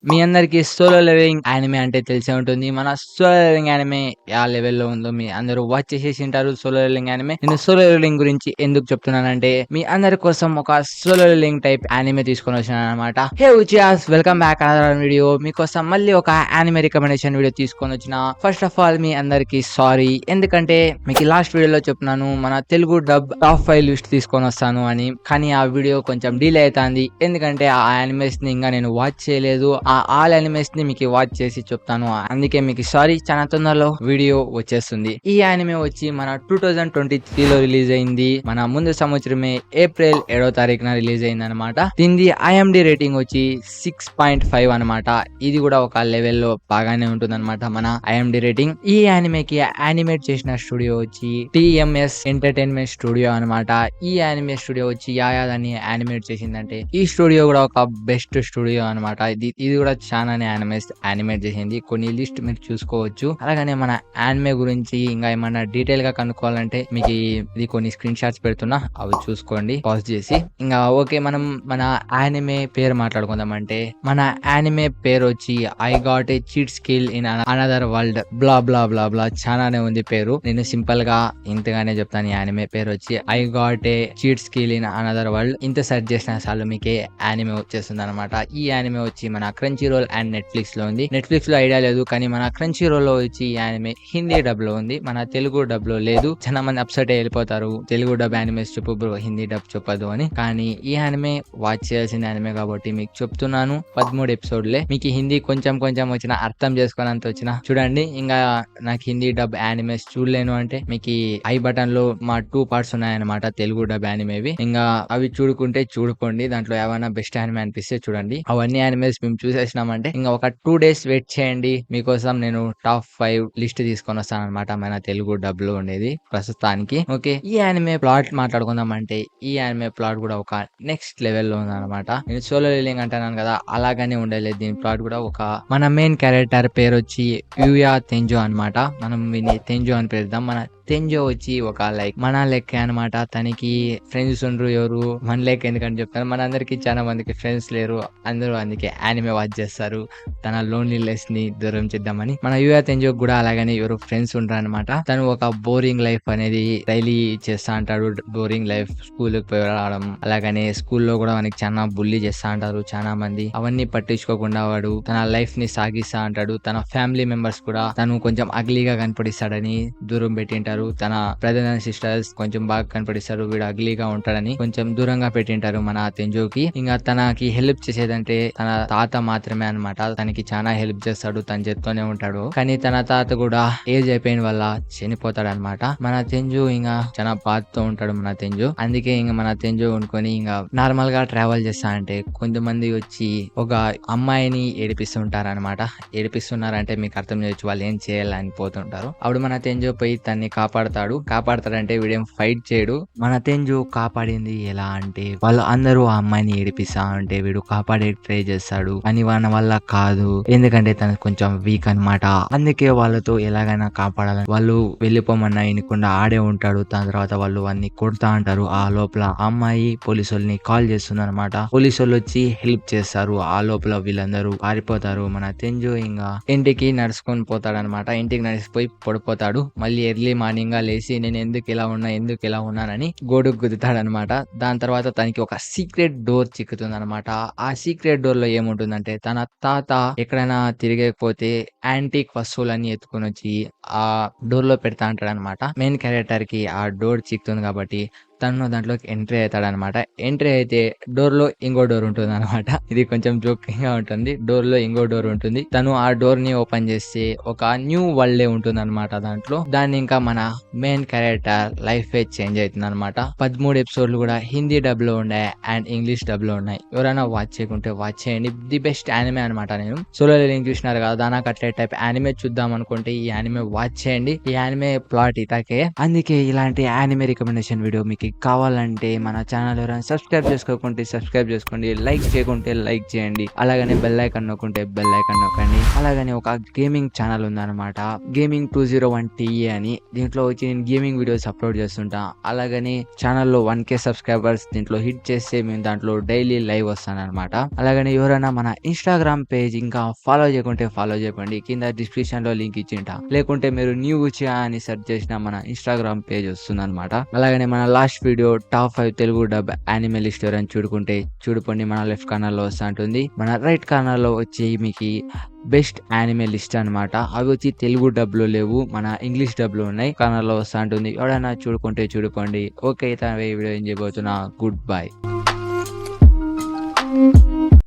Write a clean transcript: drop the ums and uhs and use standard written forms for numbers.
మీ అందరికి solo levelling anime అంటే తెలిసే ఉంటుంది. మన సోలో లెవెలింగ్ యానిమే యా లెవెల్‌లో ఉందో మీ అందరూ వాచ్ చేసేసింటారు సోలో లెవెలింగ్ యానిమే. నేను సోలో లెవెలింగ్ గురించి ఎందుకు చెప్తున్నానంటే, మీ అందరి కోసం ఒక సోలో లెవెలింగ్ టైప్ యానిమే తీసుకొనొచ్చాననమాట. హే ఉచియాస్, వెల్కమ్ బ్యాక్ అనదర్ వీడియో. మీకోసం మళ్ళీ ఒక యానిమే రికమెండేషన్ వీడియో తీసుకొనొచ్చిన. ఫస్ట్ ఆఫ్ ఆల్ మీ అందరికి సారీ. ఎందుకంటే మీకు లాస్ట్ వీడియోలో చెప్తున్నాను మన తెలుగు డబ్ టాప్ 5 లిస్ట్ తీసుకొనొస్తాను అని. కానీ ఆ వీడియో కొంచెం డిలే అయితాంది. ఎందుకంటే ఆ యానిమేస్‌ని ఇంగా నేను వాచ్ చేయలేదు. ఆల్ అనిమేస్ ని మీకు వాచ్ చేసి చెప్తాను. అందుకే మీకు సారీ. చాలా తొందరలో వీడియో వచ్చేస్తుంది. ఈ యానిమే వచ్చి మన 2023 లో రిలీజ్ అయింది. మన ముందు సంవత్సరమే ఏప్రిల్ 7వ తారీఖున రిలీజ్ అయింది అనమాట. దీనిది IMDb రేటింగ్ వచ్చి 6.5 అనమాట. ఇది కూడా ఒక లెవెల్లో బాగానే ఉంటుంది అనమాట మన IMDb రేటింగ్. ఈ యానిమేకి యానిమేట్ చేసిన స్టూడియో వచ్చి TMS ఎంటర్టైన్మెంట్ స్టూడియో అనమాట. ఈ యానిమే స్టూడియో వచ్చి దాన్ని యానిమేట్ చేసిందంటే ఈ స్టూడియో కూడా ఒక బెస్ట్ స్టూడియో అనమాట. ఇది కూడా చాలానే యానిమేట్ చేసింది. కొన్ని లిస్ట్ మీరు చూసుకోవచ్చు. అలాగనే మన యానిమే గురించి ఇంకా ఏమన్నా డీటెయిల్ గా కనుక్కోవాలంటే మీకు ఇది కొన్ని స్క్రీన్ షాట్స్ పెడుతున్నా, అవి చూసుకోండి పాజ్ చేసి. ఇంకా ఓకే, మనం మన యానిమే పేరు మాట్లాడుకుందాం. అంటే మన యానిమే పేరు వచ్చి I got a cheat skill in another world blah blah blah blah. చాలానే ఉంది పేరు. నేను సింపుల్ గా ఇంతగానే చెప్తాను. ఈ యానిమే పేరు వచ్చి I got a cheat skill in another world. ఇంత సెర్చ్ చేసిన చాలు మీకే యానిమే వచ్చేస్తుంది అనమాట. ఈ యానిమే వచ్చి మన క్రంచీ రోల్ అండ్ నెట్ఫ్లిక్స్ లో ఉంది. నెట్ఫ్లిక్స్ లో ఐడియా లేదు, కానీ మన క్రంచీ రోల్ లో వచ్చి ఈ యానిమే హిందీ డబ్ లో ఉంది. మన తెలుగు డబ్ లో లేదు. చాలా మంది అప్సెట్ వెళ్ళిపోతారు, తెలుగు డబ్ యానిమేస్ చెప్పు బ్రో, హిందీ డబ్ చెప్పదు అని. కానీ ఈ యానిమే వాచ్ చేయాల్సిన యానిమే కాబట్టి మీకు చెప్తున్నాను. 13 ఎపిసోడ్లే. మీకు హిందీ కొంచెం కొంచెం వచ్చిన, అర్థం చేసుకోనంత వచ్చిన చూడండి. ఇంకా నాకు హిందీ డబ్ యానిమేస్ చూడలేను అంటే మీకు ఐ బటన్ లో మా 2 పార్ట్స్ ఉన్నాయన్నమాట తెలుగు డబ్ యానిమేవి. ఇంకా అవి చూడుకుంటే చూడుకోండి. దాంట్లో ఏమైనా బెస్ట్ యానిమే అనిపిస్తే చూడండి. అవన్నీ యానిమేస్ మేము చూసేసినామంటే ఇంకా ఒక 2 డేస్ వెయిట్ చేయండి. మీకోసం నేను టాప్ 5 లిస్ట్ తీసుకొని వస్తాను అనమాట మన తెలుగు డబ్ లో ఉండేది ప్రస్తుతానికి. ఓకే, ఈ యానిమే ప్లాట్ మాట్లాడుకుందాం అంటే ఈ యానిమే ప్లాట్ కూడా ఒక నెక్స్ట్ లెవెల్ లో ఉందన్నమాట. నేను సోలో లీలింగ్ అంటున్నాను కదా, అలాగనే ఉండలేదు. దీని ప్లాట్ కూడా ఒక మన మెయిన్ క్యారెక్టర్ పేరు వచ్చి యూయా తెంజో అనమాట. మనం విని తెంజో అని పిలుద్దాం. మన తెంజో వచ్చి ఒక లైక్ మన లెక్క అనమాట. తనకి ఫ్రెండ్స్ ఉండరు. ఎవరు మన లెక్క ఎందుకంటే చెప్తాను, మన అందరికి చాలా మందికి ఫ్రెండ్స్ లేరు. అందరూ అందుకే యానిమే వాచ్ చేస్తారు, తన లోన్లీనెస్ ని దూరం చేద్దామని. మన యూయా తెంజో కూడా అలాగనే ఎవరు ఫ్రెండ్స్ ఉండరు అనమాట. తను ఒక బోరింగ్ లైఫ్ అనేది డైలీ చేస్తా అంటాడు. బోరింగ్ లైఫ్, స్కూల్ కి పోయి రావడం, అలాగనే స్కూల్లో కూడా మనకి చాలా బుల్లీ చేస్తా అంటారు చాలా మంది. అవన్నీ పట్టించుకోకుండా వాడు తన లైఫ్ ని సాగిస్తా అంటాడు. తన ఫ్యామిలీ మెంబర్స్ కూడా తను కొంచెం అగ్లీగా కనపడిస్తాడని దూరం పెట్టింటారు. తన బ్రదర్ అండ్ సిస్టర్స్ కొంచెం బాగా కనపడిస్తారు, వీడు అగ్లీగా ఉంటాడని కొంచెం దూరంగా పెట్టింటారు మన తెంజోకి. ఇంకా తనకి హెల్ప్ చేసేదంటే తన తాత మాత్రమే అనమాట. తనకి చాలా హెల్ప్ చేస్తాడు, తన చేత్తోనే ఉంటాడు. కానీ తన తాత కూడా ఏజ్ అయిపోయిన వల్ల చనిపోతాడు అనమాట. మన తెంజు ఇంకా చాలా బాధతో ఉంటాడు మన తెంజు. అందుకే ఇంకా మన తెంజు అనుకొని ఇంకా నార్మల్ గా ట్రావెల్ చేస్తా అంటే కొంతమంది వచ్చి ఒక అమ్మాయిని ఏడిపిస్తుంటారు అనమాట. ఏడిపిస్తున్నారంటే మీకు అర్థం చేయొచ్చు వాళ్ళు ఏం చేయాలని పోతుంటారు. అప్పుడు మన తెంజు పోయి తన్ని కాపాడతాడంటే వీడేం ఫైట్ చేయడు. మన తెంజు కాపాడింది ఎలా అంటే, వాళ్ళు అందరూ ఆ అమ్మాయిని ఏడిపిస్తా ఉంటే వీడు కాపాడే ట్రై చేస్తాడు. అని వాళ్ళ వల్ల కాదు, ఎందుకంటే తను కొంచెం వీక్ అనమాట. అందుకే వాళ్ళతో ఎలాగైనా కాపాడాలని వాళ్ళు వెళ్ళిపోమన్నా వినకుండా ఆడే ఉంటాడు. దాని తర్వాత వాళ్ళు అన్ని కొడతా అంటారు. ఆ లోపల ఆ అమ్మాయి పోలీసు వాళ్ళని కాల్ చేస్తుంది అనమాట. పోలీసు వాళ్ళు వచ్చి హెల్ప్ చేస్తారు. ఆ లోపల వీళ్ళందరూ పారిపోతారు. మన తెంజు ఇంకా ఇంటికి నడుచుకొని పోతాడనమాట. ఇంటికి నడిచిపోయి పడిపోతాడు. మళ్ళీ ఎర్లీ మార్నింగ్ గా లేచి నేను ఎందుకు ఇలా ఉన్నానని గోడుకు గుద్దుతాడనమాట. దాని తర్వాత తనకి ఒక సీక్రెట్ డోర్ చిక్కుతుంది అనమాట. ఆ సీక్రెట్ డోర్ లో ఏముంటుందంటే, తన తాత ఎక్కడైనా తిరిగకపోతే యాంటిక్ వస్తువులన్నీ ఎత్తుకొని వచ్చి ఆ డోర్ లో పెడతా అంటాడు అనమాట. మెయిన్ క్యారెక్టర్ కి ఆ డోర్ చిక్కుతుంది కాబట్టి తను దాంట్లోకి ఎంట్రీ అవుతాడనమాట. ఎంట్రీ అయితే డోర్ లో ఇంకో డోర్ ఉంటుంది అనమాట. ఇది కొంచెం జోకింగ్ గా ఉంటుంది. డోర్ లో ఇంకో డోర్ ఉంటుంది. తను ఆ డోర్ ని ఓపెన్ చేస్తే ఒక న్యూ వరల్డ్ ఉంటుంది అనమాట. దాంట్లో దాన్ని ఇంకా మన మెయిన్ క్యారెక్టర్ లైఫ్ చేంజ్ అవుతుంది అనమాట. 13 ఎపిసోడ్లు కూడా హిందీ డబ్ లో ఉన్నాయి అండ్ ఇంగ్లీష్ డబ్ లో ఉన్నాయి. ఎవరైనా వాచ్ చేయకుంటే వాచ్ చేయండి. ది బెస్ట్ యానిమే అనమాట. నేను సోలో లీలింగ్ చూసినారు కదా, దానికి అట్లే టైప్ యానిమే చూద్దాం అనుకుంటే ఈ యానిమే వాచ్ చేయండి. ఈ యానిమే ప్లాట్ ఇతాకే. అందుకే ఇలాంటి యానిమే రికమెండేషన్ వీడియో మీకు కావాలంటే మన ఛానల్ ఎవరైనా సబ్స్క్రైబ్ చేసుకోకుంటే సబ్స్క్రైబ్ చేసుకోండి, లైక్ చేయకుంటే లైక్ చేయండి, అలాగనే బెల్ ఐకాన్ నొక్కుంటే బెల్ ఐకాన్ నొక్కండి. అలాగనే ఒక గేమింగ్ ఛానల్ ఉందన్నమాట, గేమింగ్ 201 టీఏ అని. దీంట్లో వచ్చి నేను గేమింగ్ వీడియోస్ అప్లోడ్ చేస్తుంటా. అలాగనే ఛానల్లో 1K సబ్స్క్రైబర్స్ దీంట్లో హిట్ చేస్తే మేము దాంట్లో డైలీ లైవ్ వస్తాను అనమాట. అలాగనే ఎవరైనా మన ఇన్స్టాగ్రామ్ పేజ్ ఇంకా ఫాలో చేయకుంటే ఫాలో చేయండి, కింద డిస్క్రిప్షన్ లో లింక్ ఇచ్చింటా. లేకుంటే మీరు న్యూ ఉచియా అని సెర్చ్ చేసిన మన ఇన్స్టాగ్రామ్ పేజ్ వస్తుంది అనమాట. అలాగనే మన last video top 5 Telugu dub anime list ఎవరైనా చూడుకోండి, మన లెఫ్ట్ కార్నర్ లో వస్తూ ఉంటుంది. మన రైట్ కార్నర్ లో వచ్చి మీకు బెస్ట్ యానిమే లిస్ట్ అనమాట. అవి వచ్చి తెలుగు డబ్ లో లేవు, మన ఇంగ్లీష్ డబ్ లో ఉన్నాయి. కార్నర్ లో వస్తూ ఉంటుంది, ఎవరైనా చూడుకోండి. ఓకే, వీడియో ఏం చేయబోతున్నా. Good bye.